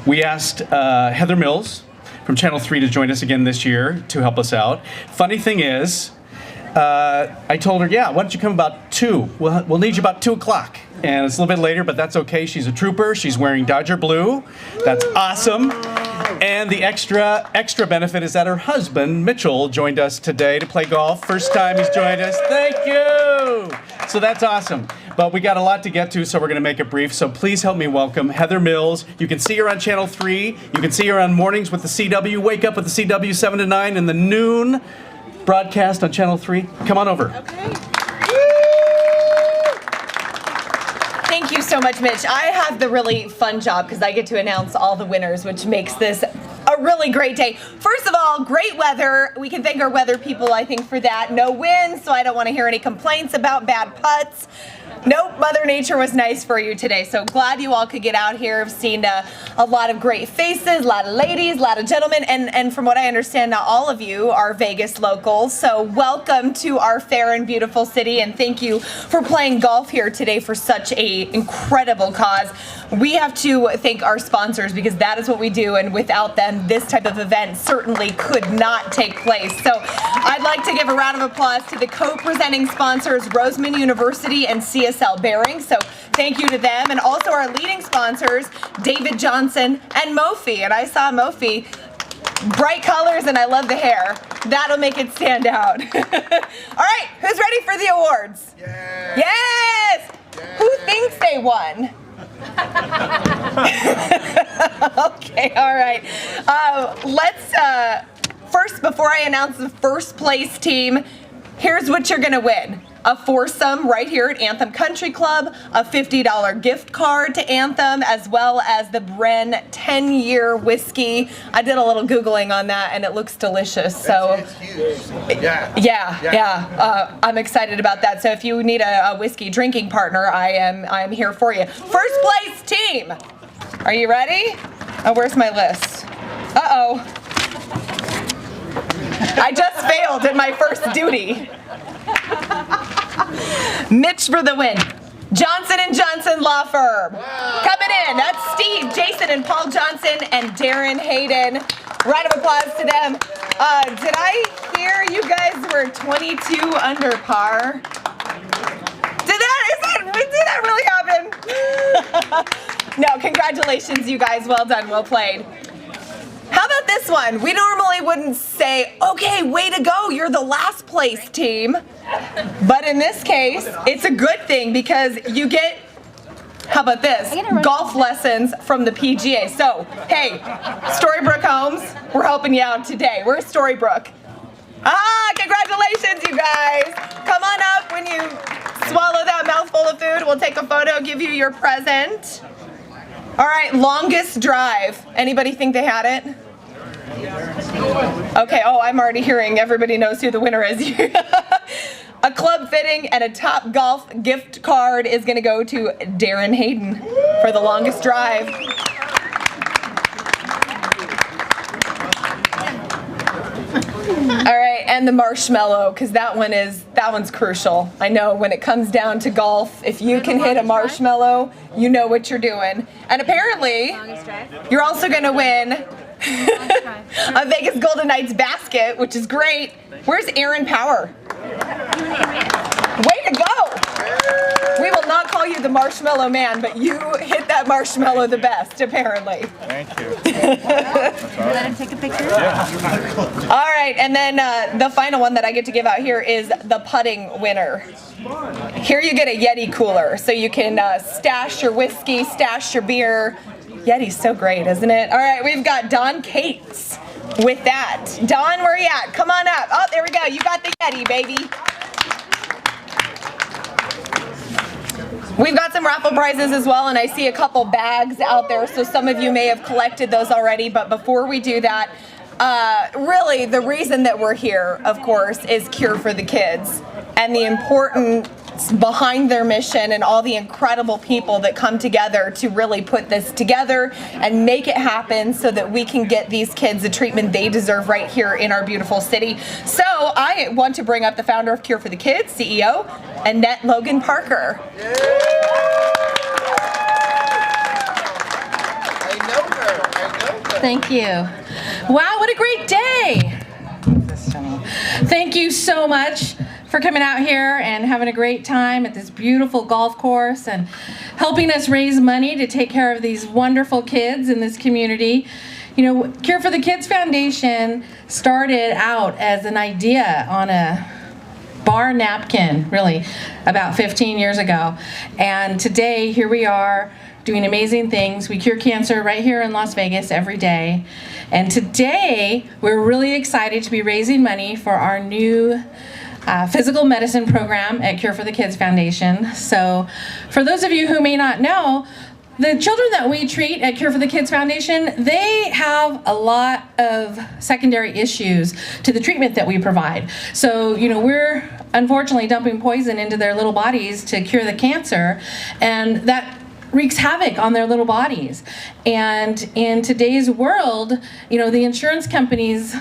We asked Heather Mills from Channel 3 to join us again this year to help us out. Funny thing is, I told her, yeah, why don't you come about 2? We'll need you about 2 o'clock. And it's a little bit later, but that's okay. She's a trooper. She's wearing Dodger blue. That's awesome. And the extra benefit is that her husband, Mitchell, joined us today to play golf. First time he's joined us. Thank you. So that's awesome. But we got a lot to get to, so we're going to make it brief. So please help me welcome Heather Mills. You can see her on Channel 3. You can see her on Mornings with the CW. Wake Up with the CW 7 to 9 and the noon broadcast on Channel 3. Come on over. Okay. Thank you so much, Mitch. I have the really fun job because I get to announce all the winners, which makes this a really great day. First of all, great weather. We can thank our weather people, I think, for that. No wind, so I don't want to hear any complaints about bad putts. Nope, Mother Nature was nice for you today, so glad you all could get out here. I've seen a lot of great faces, a lot of ladies, a lot of gentlemen, and from what I understand, not all of you are Vegas locals, so welcome to our fair and beautiful city, and thank you for playing golf here today for such a incredible cause. We have to thank our sponsors because that is what we do, and without them, this type of event certainly could not take place. So I'd like to give a round of applause to the co-presenting sponsors, Roseman University and CSL Bearing. So thank you to them, and also our leading sponsors, David Johnson and Mophie. And I saw Mophie, bright colors, and I love the hair. That'll make it stand out. All right, who's ready for the awards? Yeah. Yes! Yeah. Who thinks they won? Okay, all right. Let's, first, before I announce the first place team, here's what you're gonna win. A foursome right here at Anthem Country Club, a $50 gift card to Anthem, as well as the Bren 10-year whiskey. I did a little Googling on that, and it looks delicious. So, it's huge. Yeah. I'm excited about that. So if you need a whiskey drinking partner, I am here for you. First place team. Are you ready? Oh, where's my list? Uh-oh. I just failed at my first duty. Mitch for the win. Johnson & Johnson Law Firm. Coming in, that's Steve, Jason, and Paul Johnson, and Darren Hayden. Round of applause to them. Did I hear you guys were 22 under par? Did that really happen? No, congratulations, you guys. Well done, well played. How about this one? We normally wouldn't say, okay, way to go, you're the last place team. But in this case, it's a good thing because you get, how about this? Golf lessons from the PGA. So, hey, Storybrooke Homes, we're helping you out today. We're Storybrooke. Congratulations, you guys. Come on up when you swallow that mouthful of food. We'll take a photo, give you your present. All right, longest drive. Anybody think they had it? Okay, I'm already hearing everybody knows who the winner is. A club fitting and a Top Golf gift card is going to go to Darren Hayden for the longest drive. All right, and the marshmallow, because that one's crucial. I know when it comes down to golf, if you can hit a marshmallow, you know what you're doing. And apparently, you're also going to win a Vegas Golden Knights basket, which is great. Where's Aaron Power? Way to go! We will not call you the Marshmallow Man, but you hit that marshmallow the best, apparently. Thank you. Let him take a picture? Yeah. All right, and then the final one that I get to give out here is the putting winner. Here you get a Yeti cooler, so you can stash your whiskey, stash your beer. Yeti's so great, isn't it? All right, we've got Don Cates with that. Don, where are you at? Come on up. Oh, there we go. You got the Yeti, baby. We've got some raffle prizes as well, and I see a couple bags out there, so some of you may have collected those already, but before we do that, really the reason that we're here, of course, is Cure for the Kids, and the importance behind their mission and all the incredible people that come together to really put this together and make it happen so that we can get these kids the treatment they deserve right here in our beautiful city. So I want to bring up the founder of Cure for the Kids, CEO, Annette Logan-Parker. I know Thank you. Wow, what a great day. Thank you so much for coming out here and having a great time at this beautiful golf course and helping us raise money to take care of these wonderful kids in this community. You know, Cure for the Kids Foundation started out as an idea on a bar napkin, really, about 15 years ago. And today, here we are doing amazing things. We cure cancer right here in Las Vegas every day. And today, we're really excited to be raising money for our new physical medicine program at Cure for the Kids Foundation. So for those of you who may not know, the children that we treat at Cure for the Kids Foundation, they have a lot of secondary issues to the treatment that we provide. So, you know, we're unfortunately dumping poison into their little bodies to cure the cancer, and that wreaks havoc on their little bodies. And in today's world, you know, the insurance companies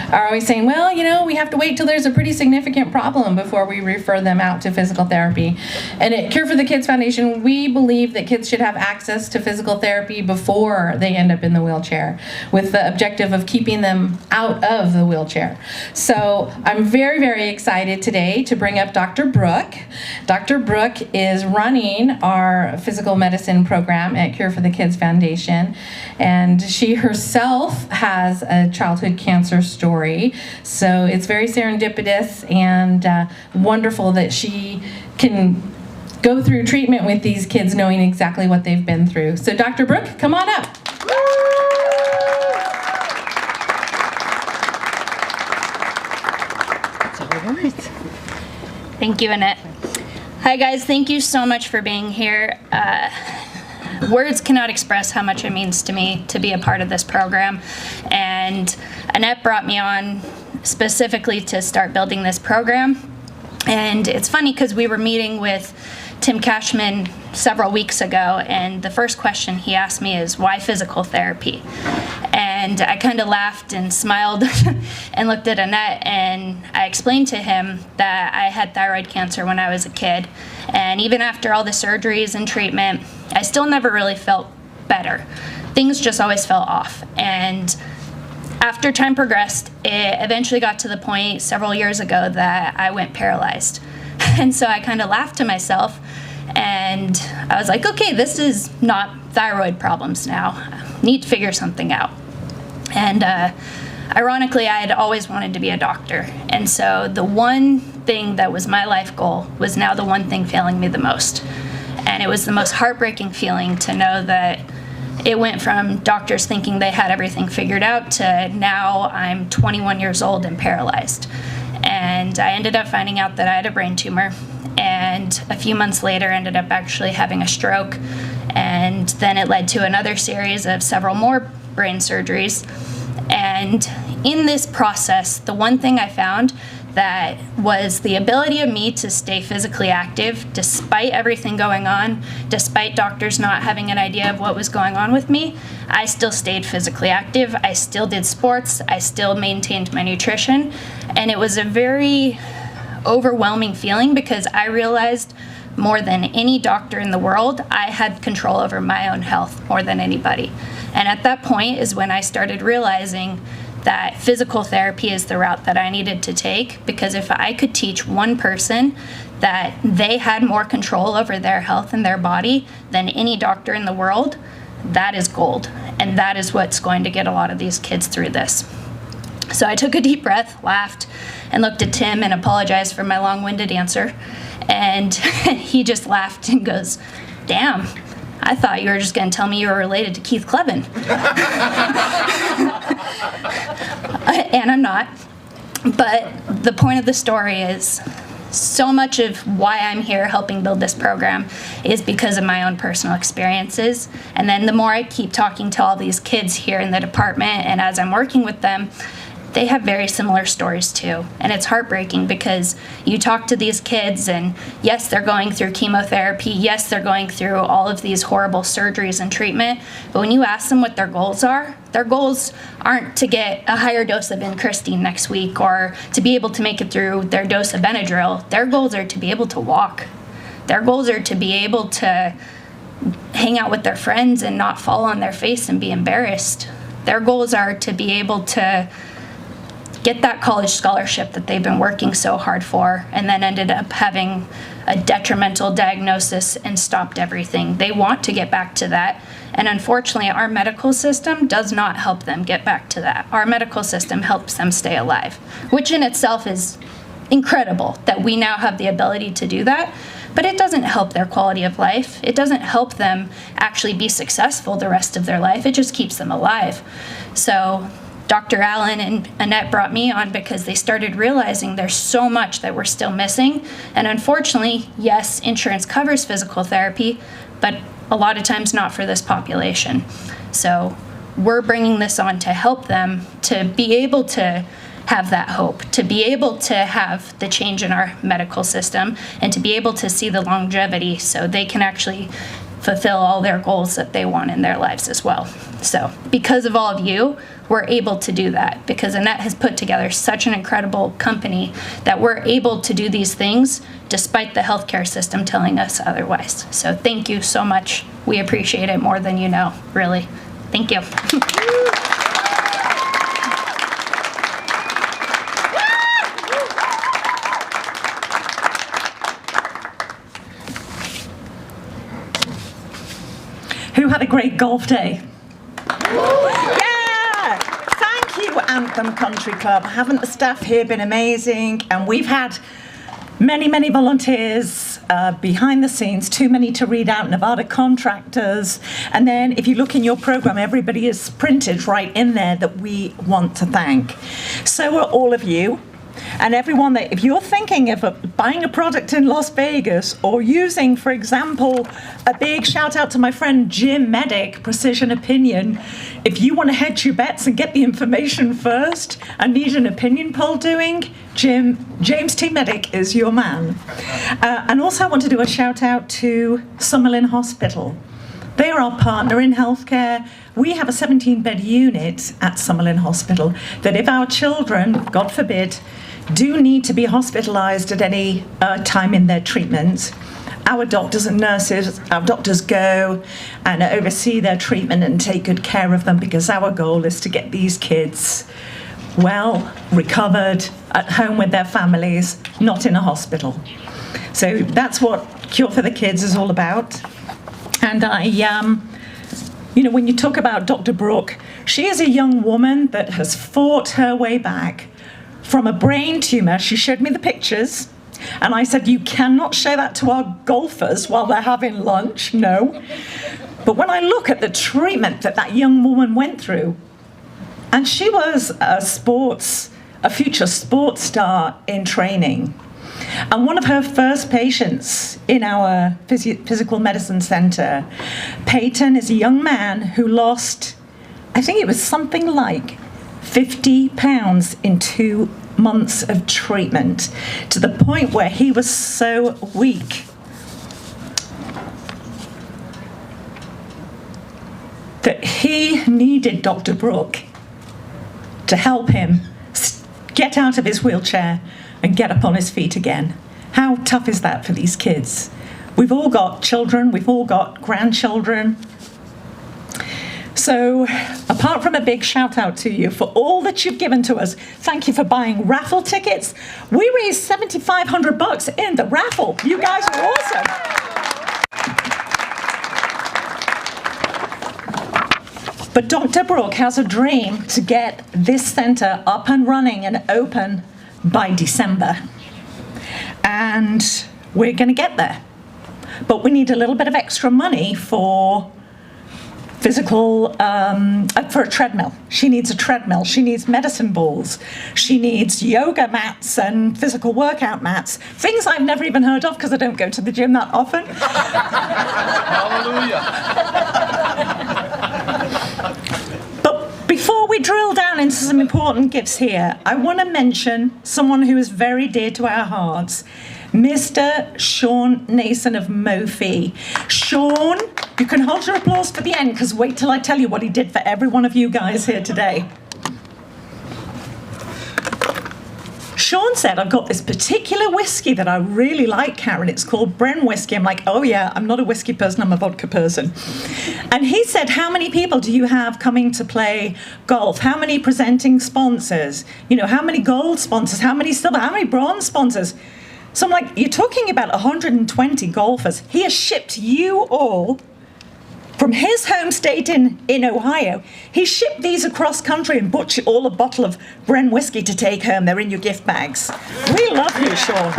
are always saying, well, you know, we have to wait till there's a pretty significant problem before we refer them out to physical therapy. And at Cure for the Kids Foundation, we believe that kids should have access to physical therapy before they end up in the wheelchair, with the objective of keeping them out of the wheelchair. So I'm very, very excited today to bring up Dr. Brooke. Dr. Brooke is running our physical medicine program at Cure for the Kids Foundation, and she herself has a childhood cancer story. So it's very serendipitous and wonderful that she can go through treatment with these kids knowing exactly what they've been through. So Dr. Brooke, come on up. Thank you, Annette. Hi guys, thank you so much for being here. Words cannot express how much it means to me to be a part of this program, and Annette brought me on specifically to start building this program. And it's funny because we were meeting with Tim Cashman several weeks ago, and the first question he asked me is, why physical therapy? And I kind of laughed and smiled and looked at Annette, and I explained to him that I had thyroid cancer when I was a kid, and even after all the surgeries and treatment, I still never really felt better. Things just always felt off. And after time progressed, it eventually got to the point several years ago that I went paralyzed. And so I kind of laughed to myself, and I was like, okay, this is not thyroid problems now. I need to figure something out. And ironically, I had always wanted to be a doctor. And so the one thing that was my life goal was now the one thing failing me the most. And it was the most heartbreaking feeling to know that it went from doctors thinking they had everything figured out to now I'm 21 years old and paralyzed. And I ended up finding out that I had a brain tumor, and a few months later ended up actually having a stroke, and then it led to another series of several more brain surgeries. And in this process, the one thing I found that was the ability of me to stay physically active despite everything going on, despite doctors not having an idea of what was going on with me. I still stayed physically active, I still did sports, I still maintained my nutrition, and it was a very overwhelming feeling because I realized more than any doctor in the world, I had control over my own health more than anybody. And at that point is when I started realizing that physical therapy is the route that I needed to take, because if I could teach one person that they had more control over their health and their body than any doctor in the world, that is gold. And that is what's going to get a lot of these kids through this. So I took a deep breath, laughed, and looked at Tim and apologized for my long-winded answer. And he just laughed and goes, damn, I thought you were just going to tell me you were related to Keith Kleven. And I'm not. But the point of the story is so much of why I'm here helping build this program is because of my own personal experiences. And then the more I keep talking to all these kids here in the department, and as I'm working with them, they have very similar stories too. And it's heartbreaking because you talk to these kids and yes, they're going through chemotherapy. Yes, they're going through all of these horrible surgeries and treatment. But when you ask them what their goals aren't to get a higher dose of vincristine next week or to be able to make it through their dose of Benadryl. Their goals are to be able to walk. Their goals are to be able to hang out with their friends and not fall on their face and be embarrassed. Their goals are to be able to get that college scholarship that they've been working so hard for, and then ended up having a detrimental diagnosis and stopped everything. They want to get back to that, and unfortunately our medical system does not help them get back to that. Our medical system helps them stay alive, which in itself is incredible that we now have the ability to do that, but it doesn't help their quality of life. It doesn't help them actually be successful the rest of their life. It just keeps them alive. So Dr. Allen and Annette brought me on because they started realizing there's so much that we're still missing. And unfortunately, yes, insurance covers physical therapy, but a lot of times not for this population. So we're bringing this on to help them to be able to have that hope, to be able to have the change in our medical system, and to be able to see the longevity so they can actually fulfill all their goals that they want in their lives as well. So because of all of you, we're able to do that, because Annette has put together such an incredible company that we're able to do these things despite the healthcare system telling us otherwise. So thank you so much. We appreciate it more than you know, really. Thank you. Who had a great golf day? Yeah! Thank you, Anthem Country Club. Haven't the staff here been amazing? And we've had many, many volunteers behind the scenes, too many to read out, Nevada contractors. And then if you look in your program, everybody is printed right in there that we want to thank. So are all of you. And everyone that, if you're thinking of buying a product in Las Vegas or using, for example, a big shout out to my friend Jim Medic, Precision Opinion, if you want to hedge your bets and get the information first and need an opinion poll doing, James T. Medic is your man. And also I want to do a shout out to Summerlin Hospital. They are our partner in healthcare. We have a 17-bed unit at Summerlin Hospital that if our children, God forbid, do need to be hospitalized at any time in their treatment, our doctors and nurses, our doctors go and oversee their treatment and take good care of them, because our goal is to get these kids well, recovered, at home with their families, not in a hospital. So that's what Cure for the Kids is all about. And when you talk about Dr. Brooke, she is a young woman that has fought her way back from a brain tumor. She showed me the pictures, and I said, you cannot show that to our golfers while they're having lunch, no. But when I look at the treatment that that young woman went through, and she was a future sports star in training. And one of her first patients in our Physical Medicine Center, Peyton, is a young man who lost, I think it was something like 50 pounds in 2 months of treatment, to the point where he was so weak that he needed Dr. Brooke to help him get out of his wheelchair and get up on his feet again. How tough is that for these kids? We've all got children, we've all got grandchildren. So, apart from a big shout out to you for all that you've given to us, thank you for buying raffle tickets. We raised $7,500 in the raffle. You guys are awesome. But Dr. Brooke has a dream to get this center up and running and open by December. And we're going to get there. But we need a little bit of extra money for for a treadmill. She needs a treadmill. She needs medicine balls. She needs yoga mats and physical workout mats. Things I've never even heard of because I don't go to the gym that often. Hallelujah. But before we drill down into some important gifts here, I want to mention someone who is very dear to our hearts, Mr. Shawn Nason of Mophie. Shawn, you can hold your applause for the end, because wait till I tell you what he did for every one of you guys here today. Shawn said, I've got this particular whiskey that I really like, Karen. It's called Bren whiskey. I'm like, oh yeah, I'm not a whiskey person, I'm a vodka person. And he said, how many people do you have coming to play golf? How many presenting sponsors? You know, how many gold sponsors? How many silver? How many bronze sponsors? So I'm like, you're talking about 120 golfers. He has shipped you all from his home state in Ohio. He shipped these across country and bought you all a bottle of Bren whiskey to take home. They're in your gift bags. We love you, Shawn.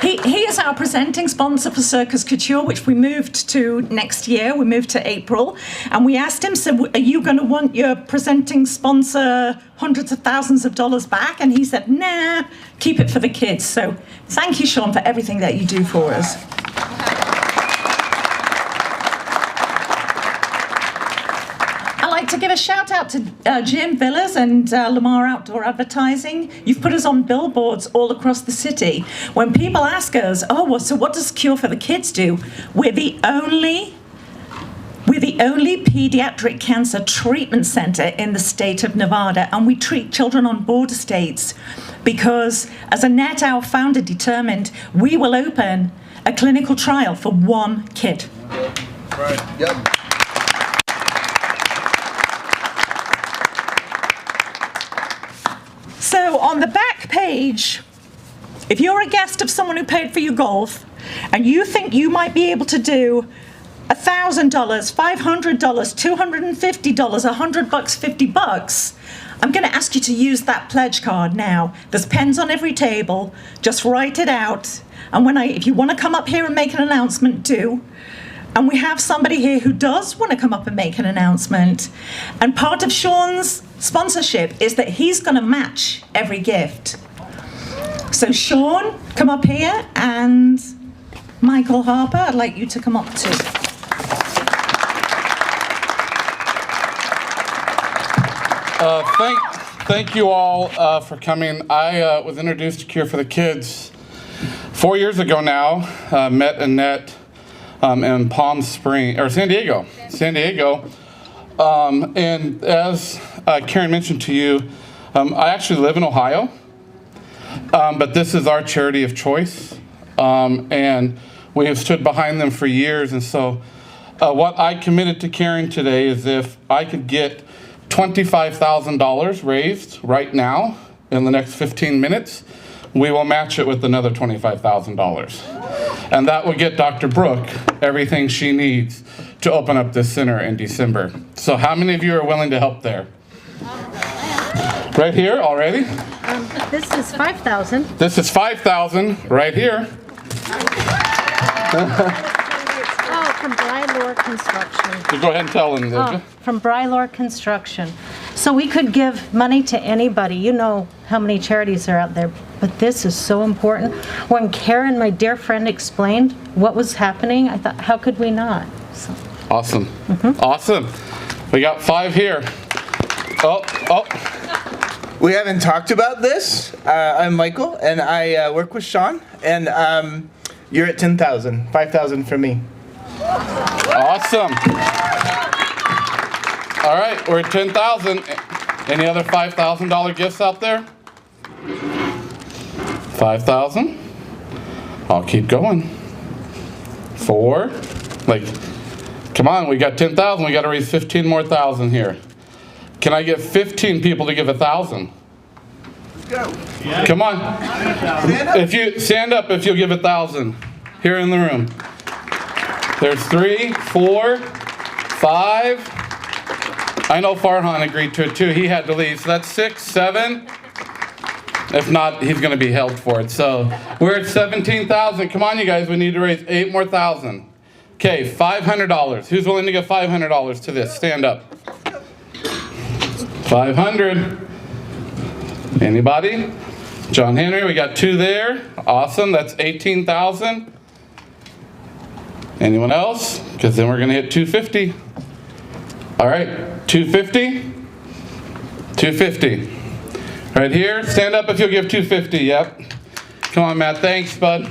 He is our presenting sponsor for Circus Couture, which we moved to next year. We moved to April. And we asked him, so are you going to want your presenting sponsor hundreds of thousands of dollars back? And he said, nah, keep it for the kids. So thank you, Shawn, for everything that you do for us. I'd like to give a shout out to Jim Villas and Lamar Outdoor Advertising. You've put us on billboards all across the city. When people ask us, oh, well, so what does Cure for the Kids do? We're the only pediatric cancer treatment center in the state of Nevada, and we treat children on border states because, as Annette, our founder, determined, we will open a clinical trial for one kid. Right. Yep. So on the back page, if you're a guest of someone who paid for your golf and you think you might be able to do $1,000, $500, $250, $100, $50, I'm going to ask you to use that pledge card now. There's pens on every table. Just write it out. And if you want to come up here and make an announcement, do. And we have somebody here who does want to come up and make an announcement. And part of Shawn's sponsorship is that he's going to match every gift. So Shawn, come up here, and Michael Harper, I'd like you to come up too. Thank you all for coming. I was introduced to Cure for the Kids 4 years ago now. Met Annette in San Diego. And as Karen mentioned to you, I actually live in Ohio, but this is our charity of choice, and we have stood behind them for years. And so what I committed to Karen today is if I could get $25,000 raised right now in the next 15 minutes, we will match it with another $25,000. And that will get Dr. Brooke everything she needs to open up this center in December. So how many of you are willing to help there? Right here already? This is 5,000. This is 5,000 right here. Oh, from Brylor Construction. So go ahead and tell them, Oh, from Brylor Construction. So we could give money to anybody. You know how many charities are out there, but this is so important. When Karen, my dear friend, explained what was happening, I thought, how could we not? So. Awesome. Awesome. We got 5 here. Oh. We haven't talked about this. I'm Michael, and I work with Shawn, and you're at 10,000. 5,000 for me. Awesome. All right, we're at 10,000. Any other $5,000 gifts out there? 5,000. I'll keep going. 4. Come on, we got 10,000. We got to raise 15 more thousand here. Can I get 15 people to give 1,000? Let's go. Yeah. Come on. If you stand up, if you'll give 1,000 here in the room. There's 3, 4, 5. I know Farhan agreed to it too. He had to leave. So that's 6, 7. If not, he's going to be held for it. So we're at 17,000. Come on, you guys. We need to raise 8 more thousand. Okay, $500. Who's willing to give $500 to this? Stand up. 500. Anybody? John Henry, we got 2 there. Awesome. That's 18,000. Anyone else? Because then we're going to hit 250. All right, 250. 250. Right here. Stand up if you'll give 250. Yep. Come on, Matt. Thanks, bud.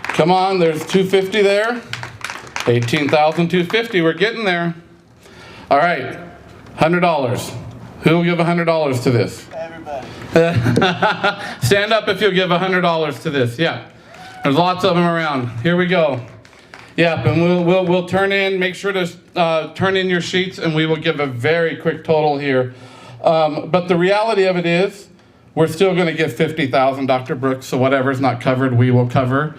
Come on. There's 250 there. 18,250. We're getting there. All right. $100. Who will give $100 to this? Everybody. Stand up if you'll give $100 to this. Yeah, there's lots of them around. Here we go. Yeah, and we'll turn in. Make sure to turn in your sheets, and we will give a very quick total here. But the reality of it is, we're still going to give $50,000, Dr. Brooks. So whatever's not covered, we will cover,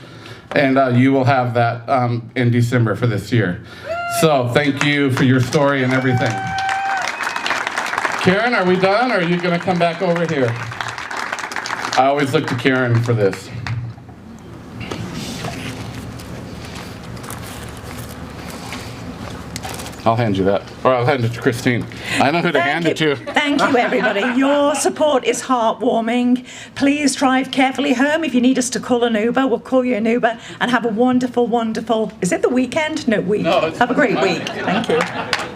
and you will have that in December for this year. So thank you for your story and everything. Karen, are we done, or are you going to come back over here? I always look to Karen for this. I'll hand you that, or I'll hand it to Christine. I know who to hand it to. Thank you, everybody. Your support is heartwarming. Please drive carefully home. If you need us to call an Uber, we'll call you an Uber. And have a wonderful, wonderful, is it the weekend? No, week. No, it's have a great Monday. week. Thank you.